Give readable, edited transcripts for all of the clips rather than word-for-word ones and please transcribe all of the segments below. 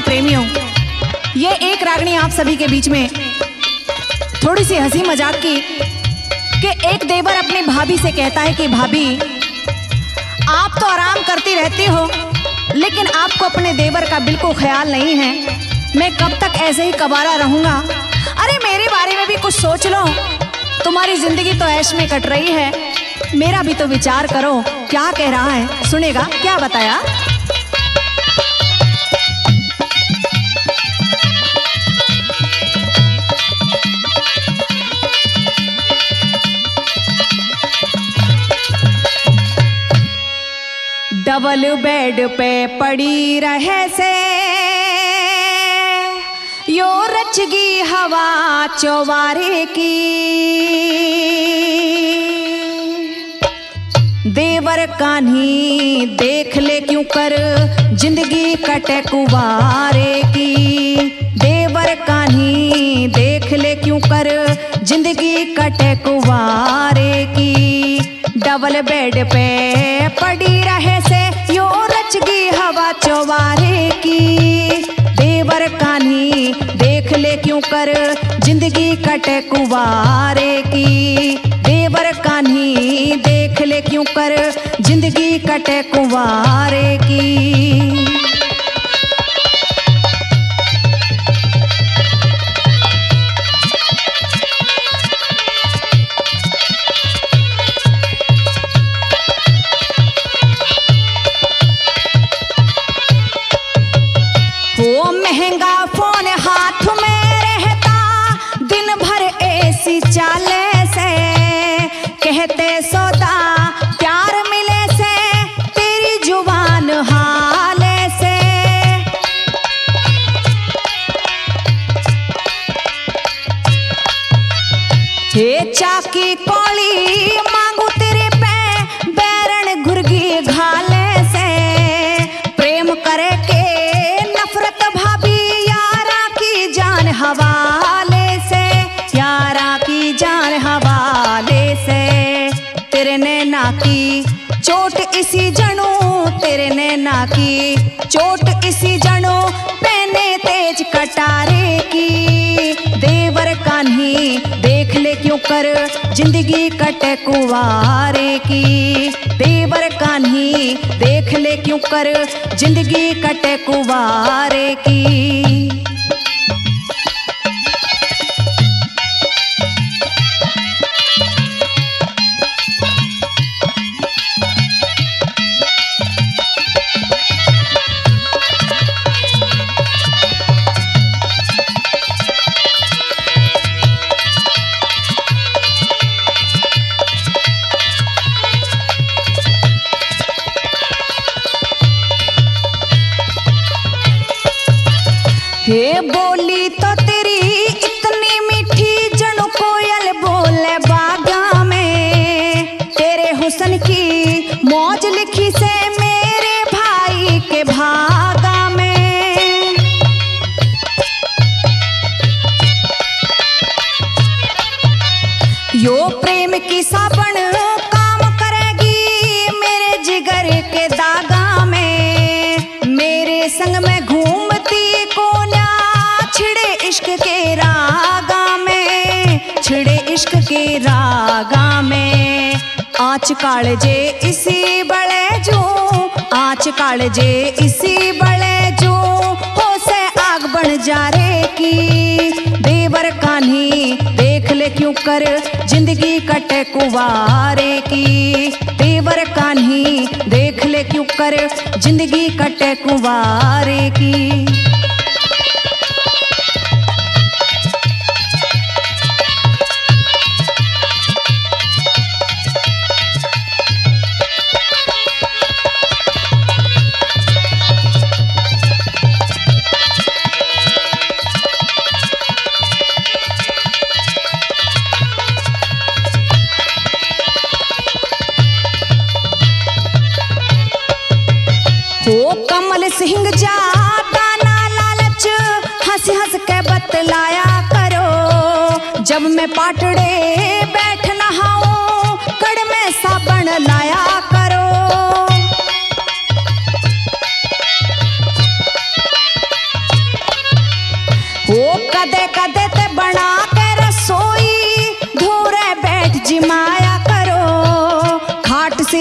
प्रेमियों, ये एक रागनी आप सभी के बीच में थोड़ी सी हंसी मजाक की कि एक देवर अपनी भाभी से कहता है कि भाभी, आप तो आराम करती रहती हो लेकिन आपको अपने देवर का बिल्कुल ख्याल नहीं है। मैं कब तक ऐसे ही कबारा रहूंगा? अरे मेरे बारे में भी कुछ सोच लो, तुम्हारी जिंदगी तो ऐश में कट रही है, मेरा भी तो विचार करो। क्या कह रहा है सुनेगा, क्या बताया? डबल बेड पे पड़ी रहे से यो रचगी हवा चौबारे की, देवर कान्ही देख ले क्यों कर जिंदगी कटे कुवारे की, देवर कान्ही देख ले क्यों कर जिंदगी कटे कुवारे की। डबल बेड पे पड़ी रहे से यो रचगी हवा चौबारे की, देवर कान्ही देख ले क्यों कर जिंदगी कटे कुवारे की, देवर कान्ही देख ले क्यों कर जिंदगी कटे कुवारे की। वो महंगा फोन हाथ में रहता, दिन भर एसी चाले से, कहते सौदा प्यार मिले से तेरी जुबान हाले से। हे चाकी कौड़ी मांगू तेरे पे बैरन घुर्गी घाले से, प्रेम करे के नफरत भाभी यारा की जान हवाले से, यारा की जान हवाले से। तेरे नैना की चोट इसी जणू, तेरे नैना की चोट इसी जणू, पहने तेज कटारे की, देवर कान्ही देख ले क्यों कर जिंदगी कटे कुवारे की, देवर कान्ही देख ले क्यों कर जिंदगी कटे कुवारे की। हे बोली तो तेरी इतनी मीठी जणु कोयल बोले बागा में, तेरे हुस्न की मौज लिखी से मेरे भाई के भागा में। यो प्रेम की साबन काम करेगी मेरे जिगर के दागा में, मेरे संग में घूमती कोन्या छिड़े इश्क के रागा में, छिड़े इश्क के रागा में। आँच कालजे इसी बड़े जो, आँच कालजे इसी बड़े जो, हो से आग बन जा रे की, देवर कान्ही देख ले क्यों कर जिंदगी कटे कुवारे की, देवर कान्ही देख ले क्यों कर जिंदगी कटे कुवारे की। हो कमल सिंह जाता ना लालच, हंस हंस के बतलाया करो, जब मैं पाटड़े बैठ नहाऊं कड़ में साबन लाया करो।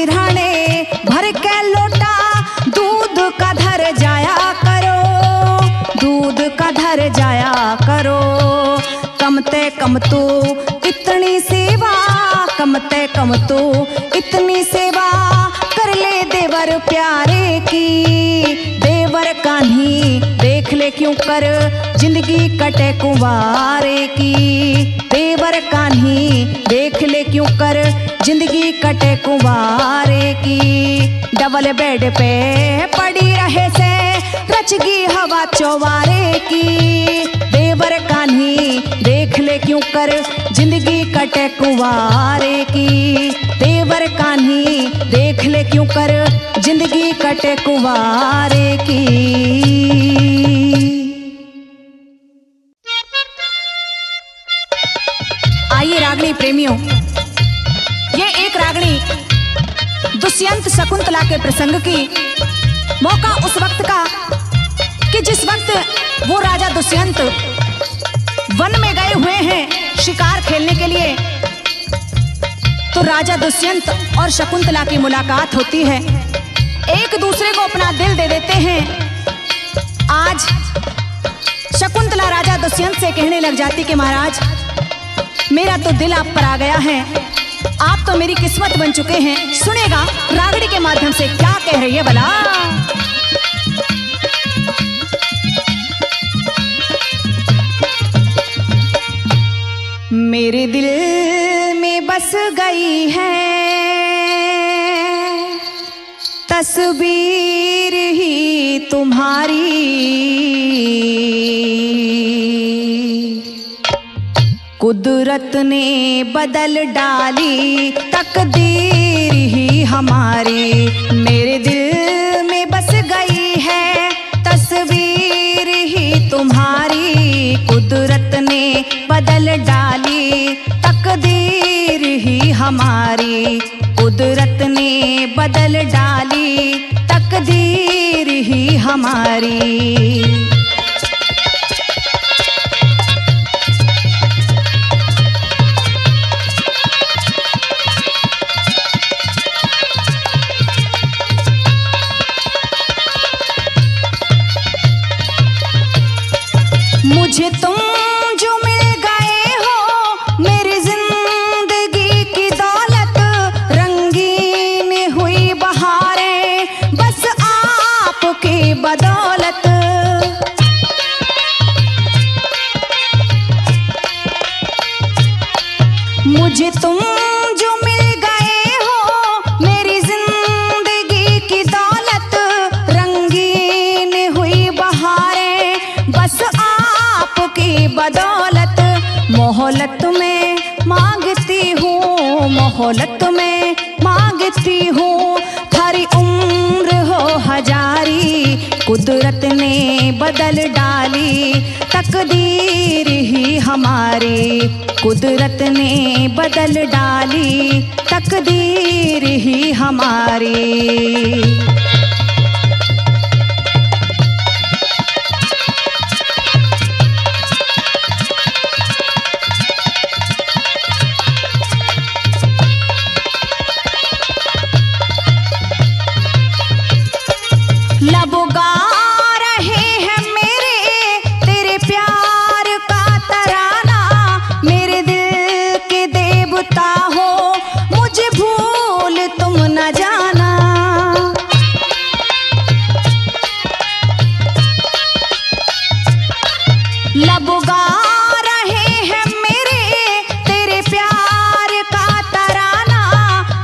सिरहाने भर के लोटा दूध का धर जाया करो, दूध का धर जाया करो। कमते कम तो इतनी सेवा, कमते कम तो इतनी सेवा कर ले देवर प्यारे की। देवर कान्ही देख ले क्यों कर जिंदगी कटे कुंवारे की। देवर कान्ही देख ले क्यों कर जिंदगी कटे कुंवारे की। डबल बेड पे पड़ी रहे से रचगी हवा चौबारे की। देवर कान्ही देख ले क्यों कर जिंदगी कटे कुंवारे की। देवर कान्ही देख ले क्यों कर जिंदगी कटे कुंवारे की। आइए रागनी प्रेमियों, ये एक रागनी दुष्यंत शकुंतला के प्रसंग की। मौका उस वक्त का कि जिस वक्त वो राजा दुष्यंत वन में गए हुए हैं शिकार खेलने के लिए, तो राजा दुष्यंत और शकुंतला की मुलाकात होती है। एक दूसरे को अपना दिल दे देते हैं। आज शकुंतला राजा दुष्यंत से कहने लग जाती कि महाराज, मेरा तो दिल आप पर आ गया है, आप तो मेरी किस्मत बन चुके हैं। सुनेगा रागड़ी के माध्यम से क्या कह रही है भला। मेरे दिल में बस गई है तस्वीर ही तुम्हारी। कुदरत ने बदल डाली तकदीर ही हमारी। मेरे दिल में बस गई है तस्वीर ही तुम्हारी। कुदरत ने बदल डाली तकदीर ही हमारी। कुदरत ने बदल डाली तकदीर ही हमारी। मुझे तुम जो मिल गए हो, मेरी जिंदगी की दौलत, रंगीन हुई बहारें बस आपकी बदौलत। मुझे तुम जो मिल गए हो, मेरी जिंदगी की दौलत, रंगीन हुई बहारें बस आपकी बदौलत। मोहलत में मांगती हूँ, मोहलत में मांगती हूँ, थारी उम्र हो हजारी। कुदरत ने बदल डाली तकदीर ही हमारी। कुदरत ने बदल डाली तकदीर ही हमारी। लब गा रहे हैं मेरे तेरे प्यार का तराना। मेरे दिल के देवता हो, मुझे भूल तुम न जाना। लब गा रहे हैं मेरे तेरे प्यार का तराना।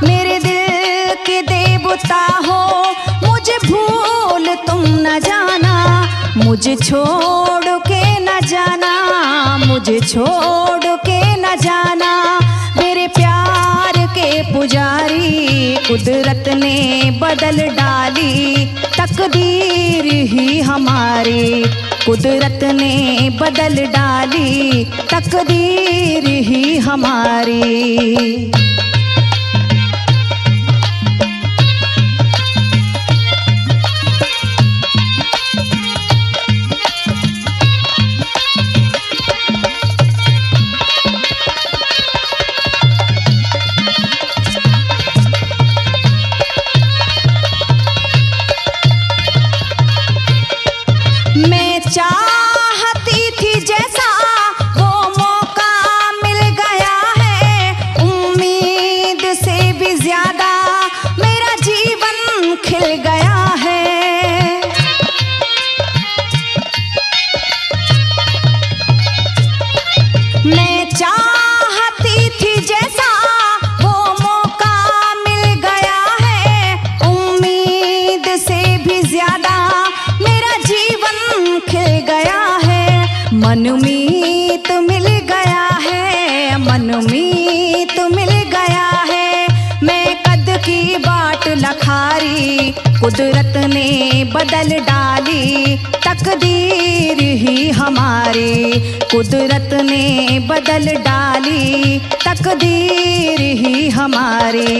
मेरे दिल के देवता हो, मुझे भूल तुम न जाना। मुझे छोड़ के न जाना, मुझे छोड़ के न जाना, मेरे प्यार के पुजारी। कुदरत ने बदल डाली तकदीर ही हमारी। कुदरत ने बदल डाली तकदीर ही हमारी। मनमीत मिल गया है, मनमीत मिल गया है। मैं कद की बाट लखारी, कुदरत ने बदल डाली तकदीर ही हमारी, कुदरत ने बदल डाली तकदीर ही हमारी।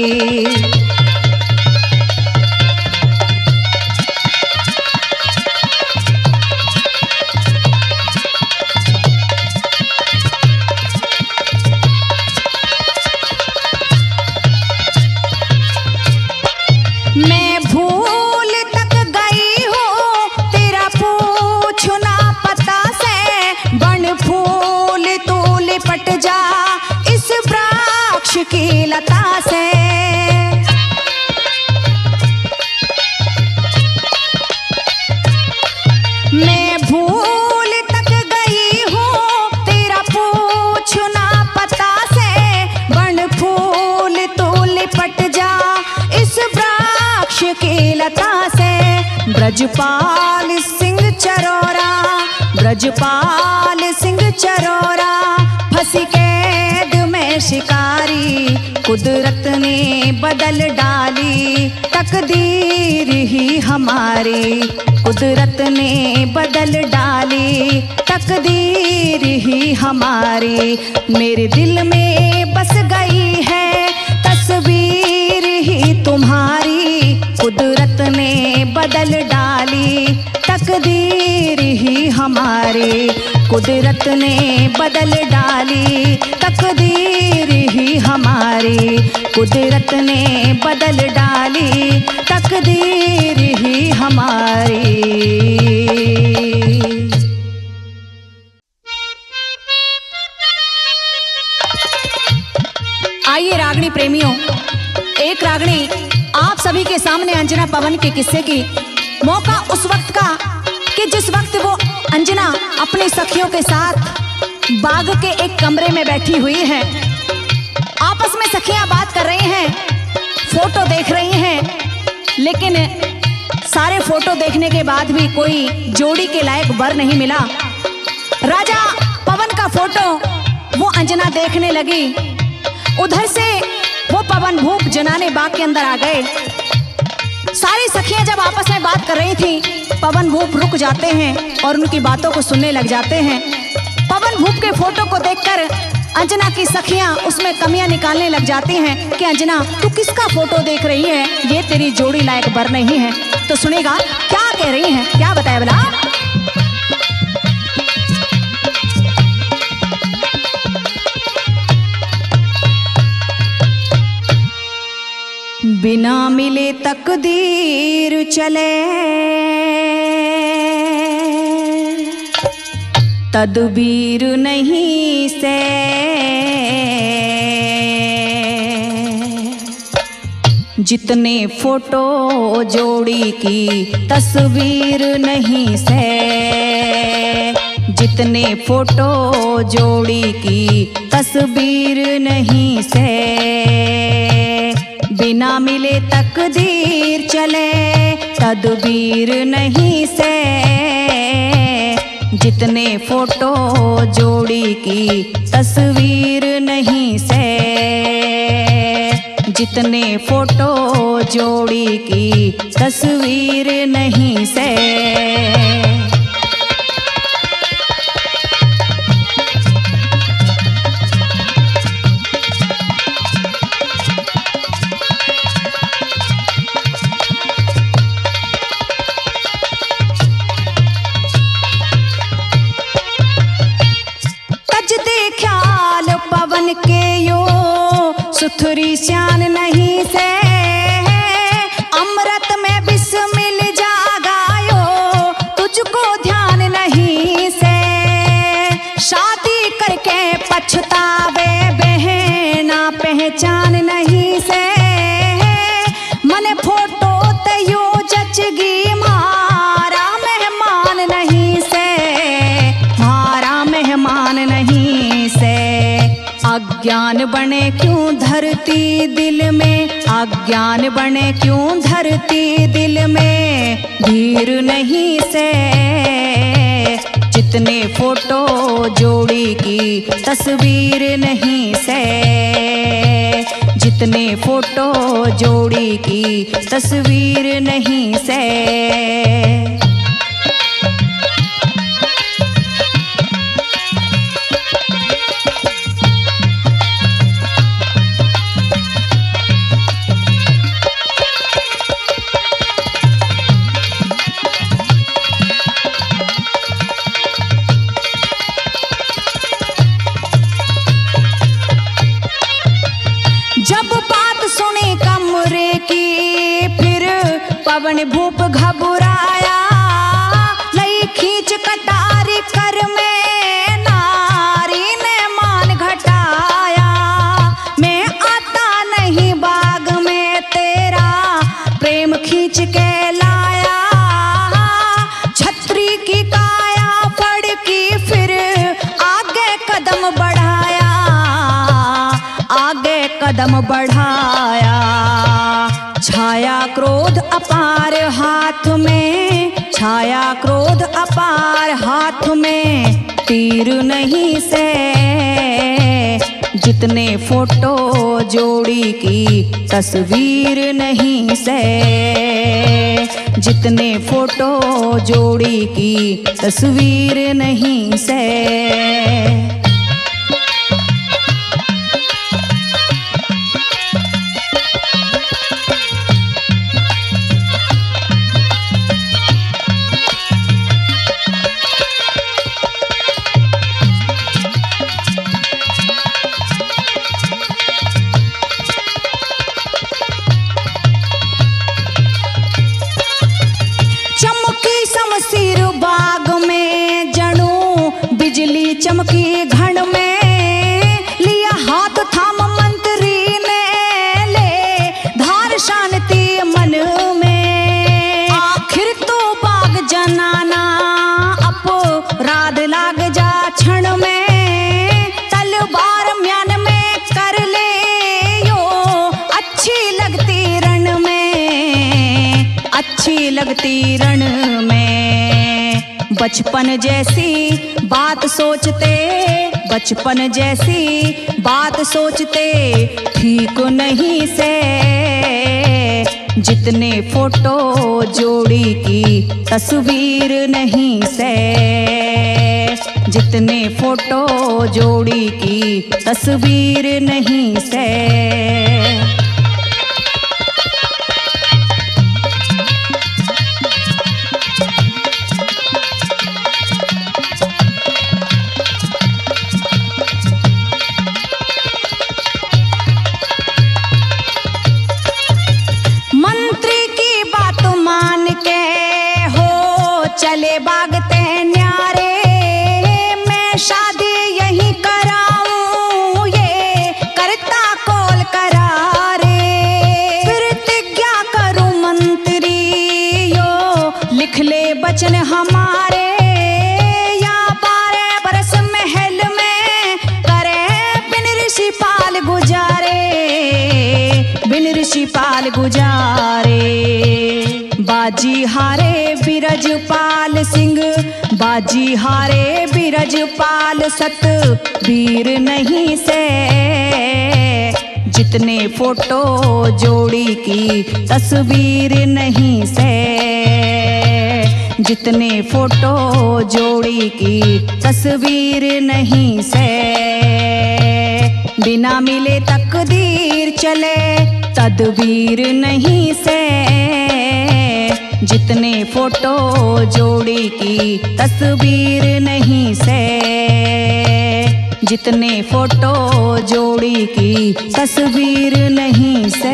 मैं भूल तक गई हूँ तेरा पूछना पता से, बन फूल तू लिपट जा इस वृक्ष की लता से। मैं भूल तक गई हूँ तेरा पूछना पता से, बन फूल तू लिपट जा इस वृक्ष की लता से। ब्रजपाल सिंह चरोरा, ब्रजपाल सिंह चरोरा, फंसी कैद में शिकारी, कुदरत ने बदल डाली तकदीर ही हमारी, कुदरत ने बदल डाली तकदीर ही हमारी। मेरे दिल में बस गई है तस्वीर ही तुम्हारी, कुदरत ने बदल डाली तकदीर ही हमारी, कुदरत ने बदल डाली तकदीर ही हमारी, कुदरत ने बदल डाली तकदीर ही हमारी। आइए रागनी प्रेमियों, एक रागनी आप सभी के सामने अंजना पवन के किस्से की। मौका उस वक्त का कि जिस वक्त वो अंजना अपनी सखियों के साथ बाग के एक कमरे में बैठी हुई है। आपस में सखियां बात कर रही हैं, फोटो देख रही हैं, लेकिन सारे फोटो देखने के बाद भी कोई जोड़ी के लायक वर नहीं मिला। राजा पवन का फोटो वो अंजना देखने लगी। उधर से वो पवन भूप जनाने बाग के अंदर आ गए। सारी सखियां जब आपस में बात कर रही थी, पवन भूप रुक जाते हैं और उनकी बातों को सुनने लग जाते हैं। पवन भूप के फोटो को देखकर अंजना की सखियां उसमें कमियां निकालने लग जाती हैं कि अंजना तू किसका फोटो देख रही है, ये तेरी जोड़ी लायक बर नहीं है। तो सुनेगा क्या कह रही हैं, क्या बताया भला। बिना मिले तकदीर चले, तदबीर नहीं से। जितने फोटो जोड़ी की तस्वीर नहीं से, जितने फोटो जोड़ी की तस्वीर नहीं से। बिना मिले तकदीर चले, तदबीर नहीं से। जितने फोटो जोड़ी की तस्वीर नहीं से, जितने फोटो जोड़ी की तस्वीर नहीं से। के यो सुथरी श्यान नहीं से, अमृत में विष मिल जागायो तुझको ध्यान नहीं से। शादी करके पछतावे बहना पहचान नहीं से। मन फोटो तयो जचगी मारा मेहमान नहीं से, मारा मेहमान नहीं से। अज्ञान बने क्यों धरती दिल में, अज्ञान बने क्यों धरती दिल में। धीर नहीं से, जितने फोटो जोड़ी की तस्वीर नहीं से, जितने फोटो जोड़ी की तस्वीर नहीं से। जब बात सुनी कमरे की फिर पवन भूप घबराया, लई खींच कटारी कर में नारी ने मान घटाया। मैं आता नहीं बाग में तेरा प्रेम खींच के लाया, छतरी की काया फड़की फिर आगे कदम बढ़ाया, आगे कदम बढ़ाया। छाया क्रोध अपार हाथ में, छाया क्रोध अपार हाथ में, तीर नहीं से। जितने फोटो जोड़ी की तस्वीर नहीं से, जितने फोटो जोड़ी की तस्वीर नहीं से। शमशीर बाग में जणू बिजली चमकी घण में, लिया हाथ थाम मंत्री ने ले धार शांति मन में। आखिर तो बाग जनाना अपराध लाग जा क्षण में, तलवार म्यान में कर ले यो अच्छी लगती रण में, अच्छी लगती रण में। बचपन जैसी बात सोचते, बचपन जैसी बात सोचते ठीक नहीं से। जितने फोटो जोड़ी की तस्वीर नहीं से, जितने फोटो जोड़ी की तस्वीर नहीं से। चले बागते न्यारे, मैं शादी यहीं कराऊं ये करता कौल करारे। प्रतिज्ञा करूं मंत्री यो लिख ले वचन हमारे, या 12 बरस महल में करे बिन ऋषि पाल गुजारे, बिन ऋषि पाल गुजारे। बाजी हारे बिरजपाल सिंह, बाजी हारे बिरजपाल सतबीर नहीं से। जितने फोटो जोड़ी की तस्वीर नहीं से, जितने फोटो जोड़ी की तस्वीर नहीं से। बिना मिले तकदीर चले तदबीर नहीं से। जितने फोटो जोड़ी की तस्वीर नहीं से, जितने फोटो जोड़ी की तस्वीर नहीं से।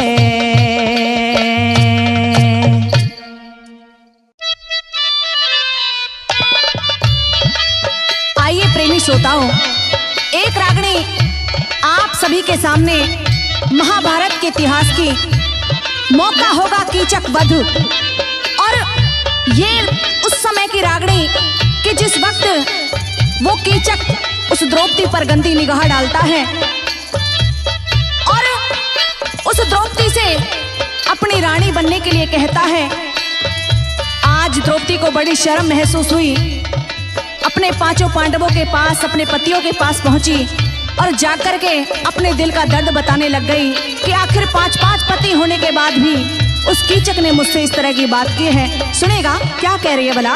आइए प्रेमी श्रोताओं, एक रागनी आप सभी के सामने महाभारत के इतिहास की मौका होगा कीचक वध, और ये उस समय की रागनी कि जिस वक्त वो कीचक उस द्रौपदी पर गंदी निगाह डालता है और उस द्रौपदी से अपनी रानी बनने के लिए कहता है। आज द्रौपदी को बड़ी शर्म महसूस हुई अपने पांचों पांडवों के पास, अपने पतियों के पास पहुंची और जाकर के अपने दिल का दर्द बताने लग गई कि आखिर 5-5 पति होने के बाद भी उस कीचक ने मुझसे इस तरह की बात की है। सुनेगा क्या कह रही है भला।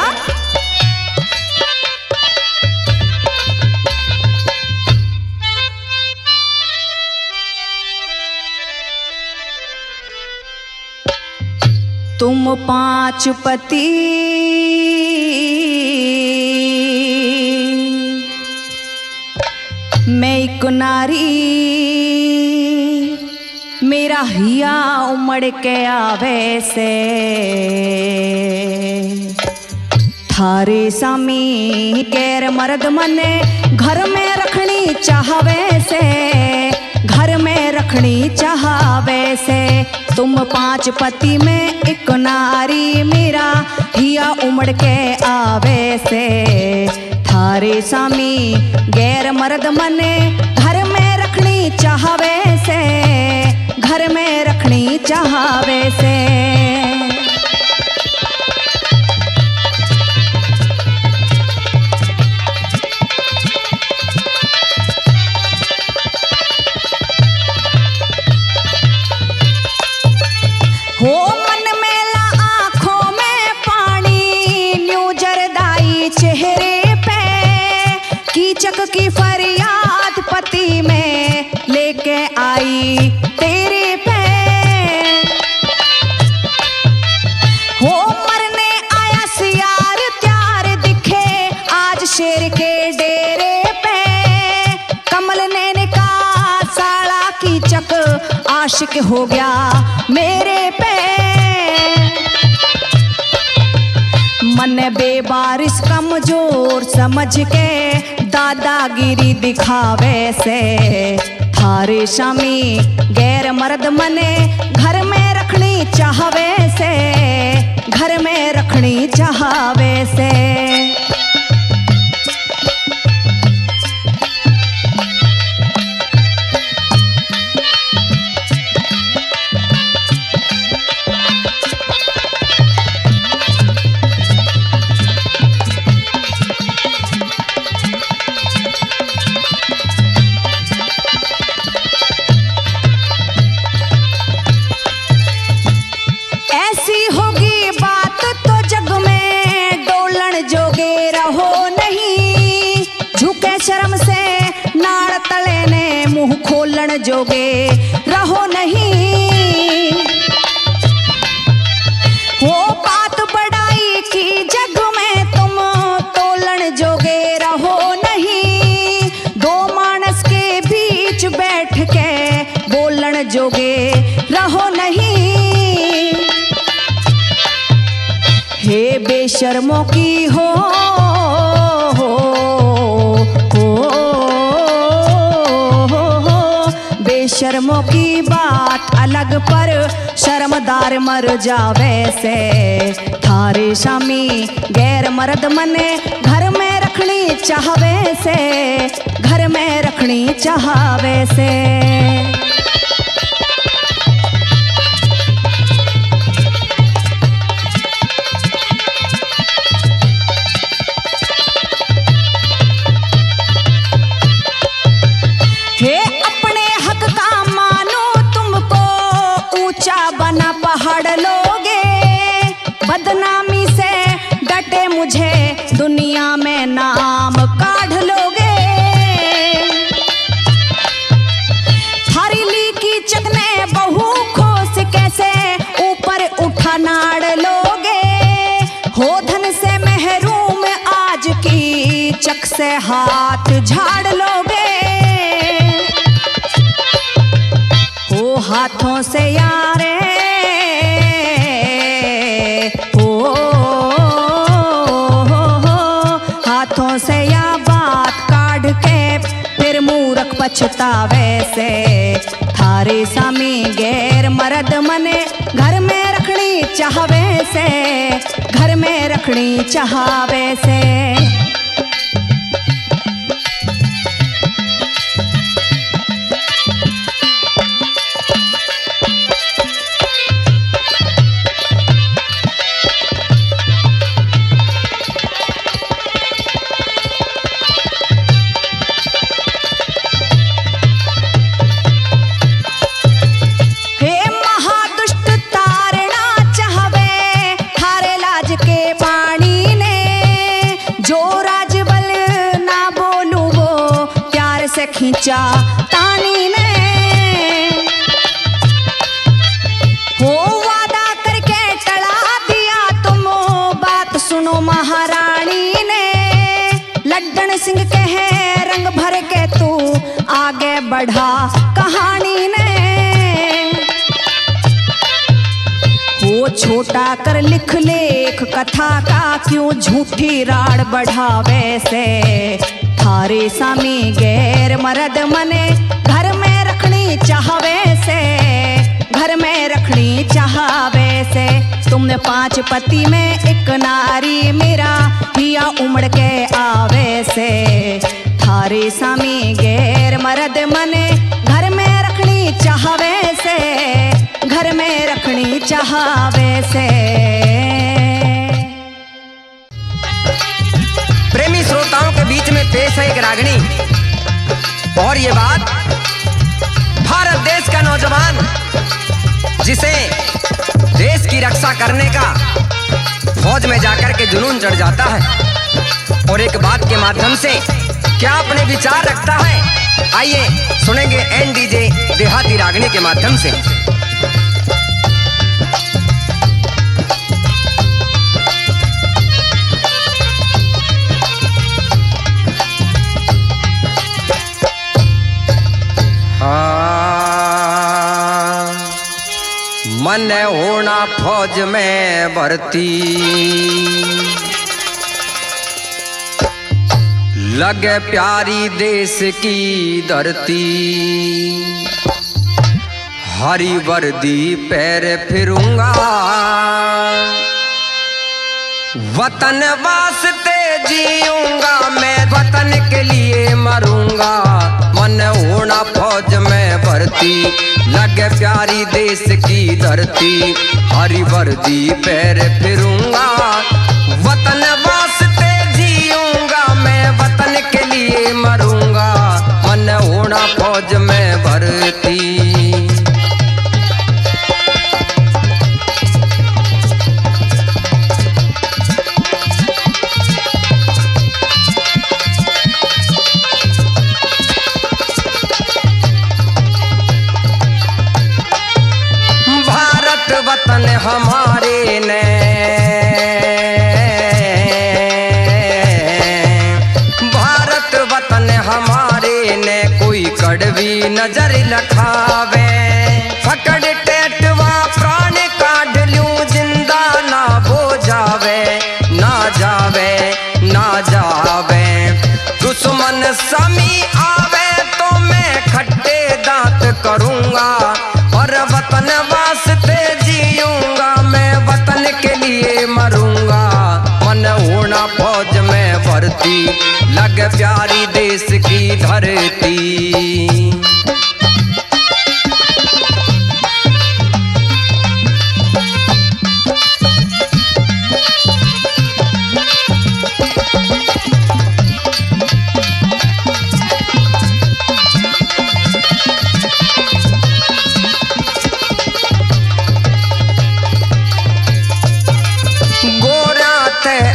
तुम 5 पति मैं एक नारी, मेरा हिया उमड़ के आवे से थारे सामी गैर मर्द मने घर में रखनी चाहवे से, घर में रखनी चाहवे से। तुम 5 पति में एक नारी, मेरा हिया उमड़ के आवे से थारे सामी गैर मर्द मने घर में रखनी चाहवे से, घर में रखनी चाहवे से। हो मन मेला आंखों में पानी, न्यू जरदाई चेहरे पे, कीचक की फरियाद पति में लेके आई तेरे पे। हो मरने आया सियार त्यार दिखे आज शेर के डेरे पे, कमल ने कहा साला कीचक आशिक हो गया मेरे पे। मन बेबारिश कमजोर समझ के दादागिरी दिखावे से थारे शामी गैर मर्द मने घर में रखनी चाहवे से, घर में रखनी चाहवे से। शर्म से नाड़ तले ने मुंह खोलन जोगे रहो नहीं। हो बात बड़ाई की जग में तुम तोलन जोगे रहो नहीं। 2 मानस के बीच बैठ के बोलन जोगे रहो नहीं। हे बेशर्मों की हो शर्मों की बात अलग पर शर्मदार मर जावे से थारे शामी गैर मर्द मने घर में रखनी चाहवे से, घर में रखनी चाहवे से। पहाड़ लोगे बदनामी से डटे मुझे दुनिया में नाम काढ़ लोगे। थारी ली कीचक ने बहू खोस कैसे ऊपर उठा नाड़ लोगे। हो धन से महरूम आज की चक से हाथ झाड़ लोगे। हो हाथों से यारे हाथों से या बात काढ़ के फिर मूर्ख पछतावे से थारे सामी गैर मर्द मने घर में रखनी चाहवे से, घर में रखनी चाहवे से। खींचा तानी ने। हो वादा करके टला दिया तुम, बात सुनो महारानी ने। लड्डन सिंह कहे रंग भर के तू आगे बढ़ा कहानी ने। वो छोटा कर लिख लेख कथा का, क्यों झूठी राड़ बढ़ावे से। थारे सामी गैर मर्द मने घर में रखनी चाहवे से, घर में रखनी चाहवे से। तुमने 5 पति में एक नारी मेरा हिया उमड़ के आवे से। थारे सामी गैर मर्द मने घर में रखनी चाहवे से, घर में रखनी चाहवे से। प्रेमी श्रोताओं के बीच में पेश है एक रागनी, और ये बात भारत देश का नौजवान जिसे देश की रक्षा करने का फौज में जाकर के जुनून चढ़ जाता है, और एक बात के माध्यम से क्या अपने विचार रखता है, आइए सुनेंगे एनडीजे देहाती रागनी के माध्यम से। मन होना फौज में भर्ती, लगे प्यारी देश की धरती। हरी वर्दी पैर फिरूंगा, वतन वास्ते जीऊंगा मैं, वतन के लिए मरूंगा। मन होना फौज में भर्ती, लगे प्यारी देश की धरती। हरी वर्दी पैर फिरूंगा, वतन वास्ते जीऊंगा मैं, वतन के लिए मरूंगा। मन होना फौज में भर्ती। वतन हमारे ने, भारत वतन हमारे ने, कोई कड़वी नजर लखावे। पकड़ टेटवा प्राण काढ़ लूं, जिंदा ना हो जावे, ना जावे, ना जावे। दुश्मन समी आवे तो मैं खट्टे दांत करूंगा, और वतन वास्ते जीऊंगा मैं, वतन के लिए मरूंगा। मन होना फौज में भर्ती, लग प्यारी देश की धरती।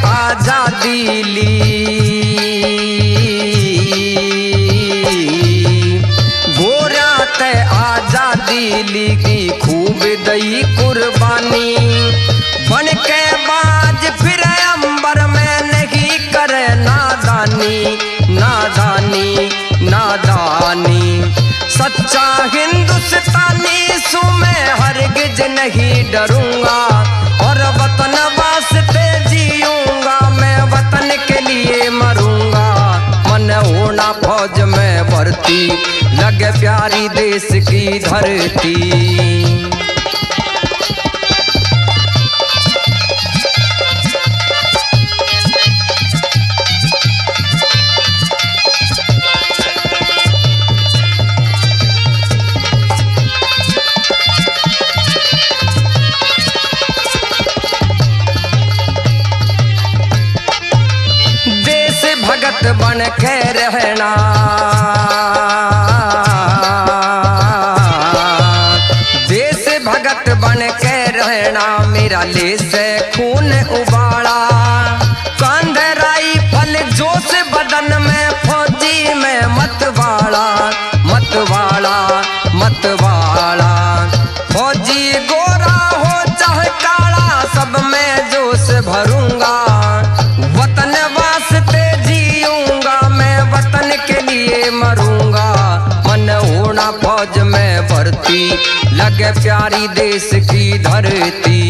आजादी गोरा ते आजादी ली की खूब दई कुर्बानी। बन के बाज फिर अंबर में नहीं करे नादानी, नादानी, नादानी। सच्चा हिंदुस्तानी सू मैं हरगिज नहीं डरूंगा, और वतन वास्ते जीऊंगा मैं, वतन के लिए मरूंगा। मन होना फौज में भर्ती, लगे प्यारी देश की धरती। भगत बन के रहना, देश भगत बन के रहना। मेरा ले से खून उबाला, कांधे राइफल जोश बदन में, फौजी में मत वाला। लगे प्यारी देश की धरती।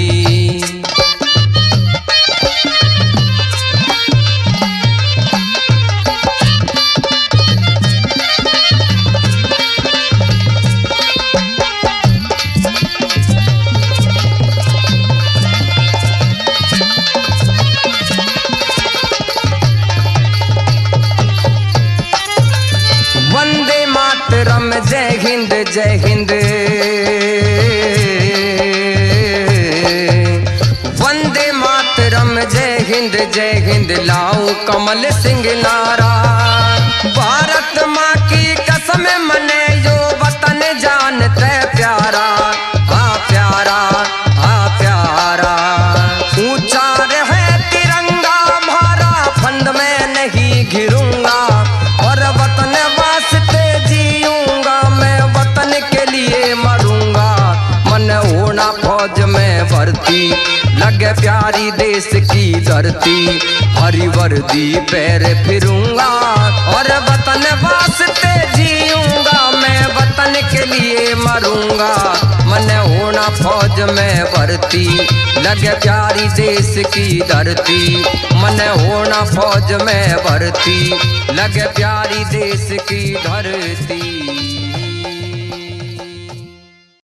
जय हिंद जय हिंद, वंदे मातरम जय हिंद जय हिंद, लाओ कमल सिंह नारा। भारत माँ की कसम मने यो वतन जानते प्यारा, हाँ प्यारा हाँ प्यारा। ऊंचा रहे तिरंगा भारा, फंद में नहीं घिरूंगा, और वतन वास्ते जीऊंगा मैं, वतन के लिए मरूंगा। मन होना फौज में भर्ती, लगे प्यारी देश की धरती। हरी वर्दी पैर फिरूंगा, और वतन वास्ते जीऊंगा मैं, वतन के लिए मरूंगा। मन होना फौज में भर्ती, लगे प्यारी देश की धरती। मन होना फौज में भर्ती, लगे प्यारी देश की धरती।